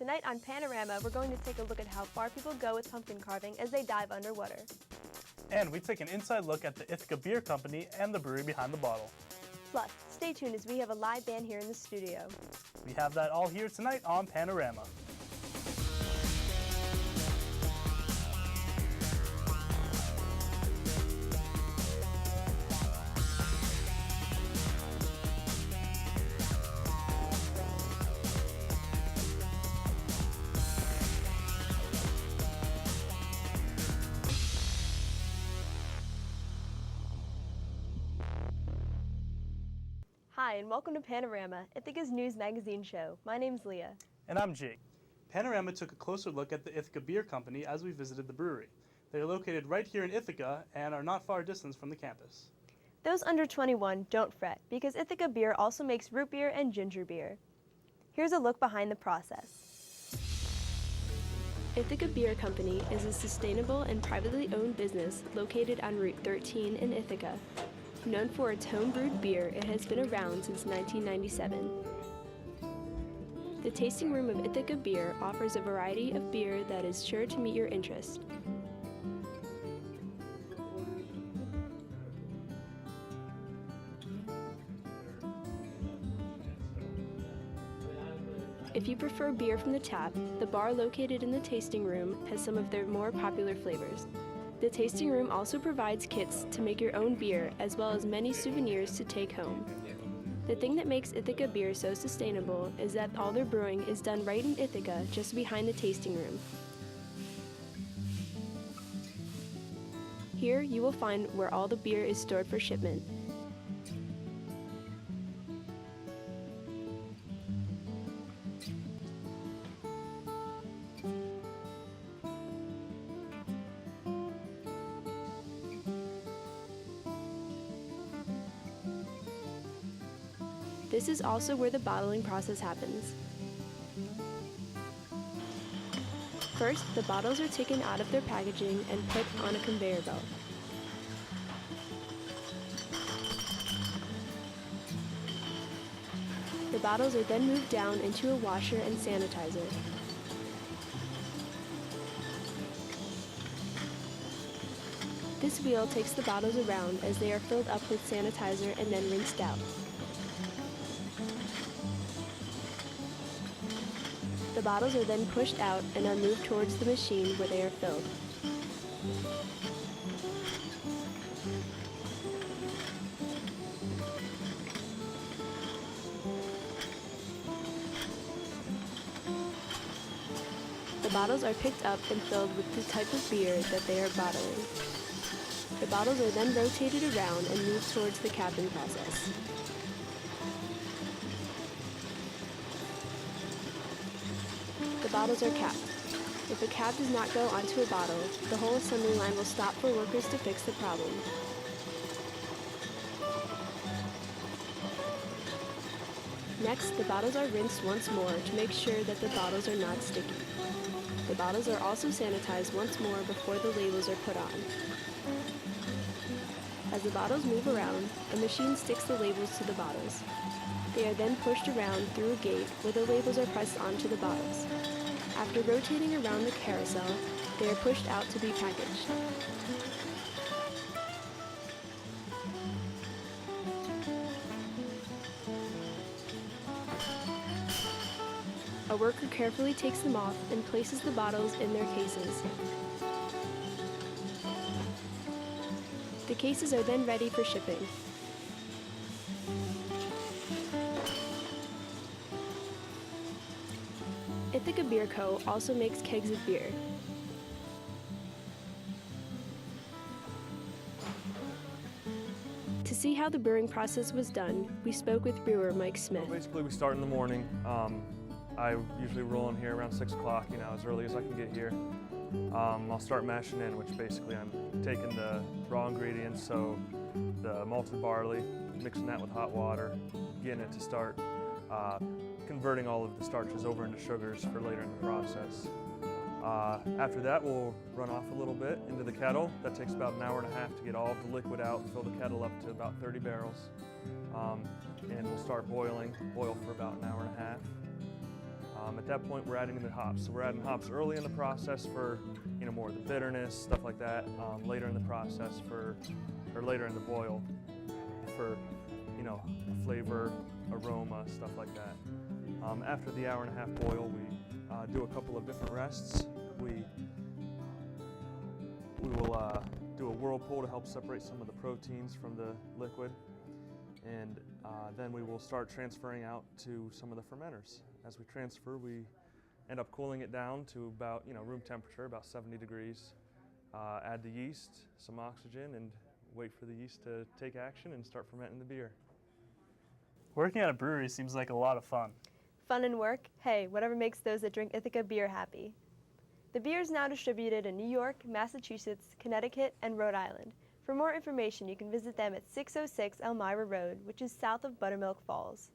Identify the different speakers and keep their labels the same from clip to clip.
Speaker 1: Tonight on Panorama, we're going to take a look at how far people go with pumpkin carving as they dive underwater.
Speaker 2: And we take an inside look at the Ithaca Beer Company and the brewery behind the bottle.
Speaker 1: Plus, stay tuned as we have a live band here in the studio.
Speaker 2: We have that all here tonight on Panorama.
Speaker 1: Hi, and welcome to Panorama, Ithaca's news magazine show. My name's Leah.
Speaker 2: And I'm Jake. Panorama took a closer look at the Ithaca Beer Company as we visited the brewery. They are located right here in Ithaca and are not far distance from the campus.
Speaker 1: Those under 21 don't fret, because Ithaca Beer also makes root beer and ginger beer. Here's a look behind the process. Ithaca Beer Company is a sustainable and privately owned business located on Route 13 in Ithaca. Known for its home-brewed beer, it has been around since 1997. The tasting room of Ithaca Beer offers a variety of beer that is sure to meet your interest. If you prefer beer from the tap, the bar located in the tasting room has some of their more popular flavors. The tasting room also provides kits to make your own beer, as well as many souvenirs to take home. The thing that makes Ithaca Beer so sustainable is that all their brewing is done right in Ithaca, just behind the tasting room. Here you will find where all the beer is stored for shipment. This is also where the bottling process happens. First, the bottles are taken out of their packaging and put on a conveyor belt. The bottles are then moved down into a washer and sanitizer. This wheel takes the bottles around as they are filled up with sanitizer and then rinsed out. The bottles are then pushed out and are moved towards the machine where they are filled. The bottles are picked up and filled with the type of beer that they are bottling. The bottles are then rotated around and moved towards the capping process. The bottles are capped. If a cap does not go onto a bottle, the whole assembly line will stop for workers to fix the problem. Next, the bottles are rinsed once more to make sure that the bottles are not sticky. The bottles are also sanitized once more before the labels are put on. As the bottles move around, a machine sticks the labels to the bottles. They are then pushed around through a gate where the labels are pressed onto the bottles. After rotating around the carousel, they are pushed out to be packaged. A worker carefully takes them off and places the bottles in their cases. The cases are then ready for shipping. Ithaca Beer Co. also makes kegs of beer. To see how the brewing process was done, we spoke with brewer Mike Smith.
Speaker 3: Well, basically, we start in the morning. I usually roll in here around 6 o'clock, as early as I can get here. I'll start mashing in, which basically I'm taking the raw ingredients, so the malted barley, mixing that with hot water, getting it to start converting all of the starches over into sugars for later in the process. After that, we'll run off a little bit into the kettle. That takes about an hour and a half to get all of the liquid out and fill the kettle up to about 30 barrels. And we'll start boil for about an hour and a half. At that point, we're adding in the hops. So we're adding hops early in the process for, more of the bitterness, stuff like that. Later in the process or later in the boil for, flavor, aroma, stuff like that. After the hour and a half boil, we do a couple of different rests. We will do a whirlpool to help separate some of the proteins from the liquid, and then we will start transferring out to some of the fermenters. As we transfer, we end up cooling it down to about room temperature, about 70 degrees. Add the yeast, some oxygen, and wait for the yeast to take action and start fermenting the beer.
Speaker 2: Working at a brewery seems like a lot of fun.
Speaker 1: Fun and work? Hey, whatever makes those that drink Ithaca beer happy. The beer is now distributed in New York, Massachusetts, Connecticut, and Rhode Island. For more information, you can visit them at 606 Elmira Road, which is south of Buttermilk Falls.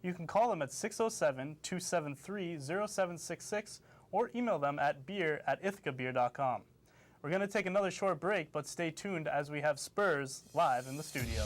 Speaker 2: You can call them at 607-273-0766 or email them at beer@ithacabeer.com. We're going to take another short break, but stay tuned as we have Spurs live in the studio.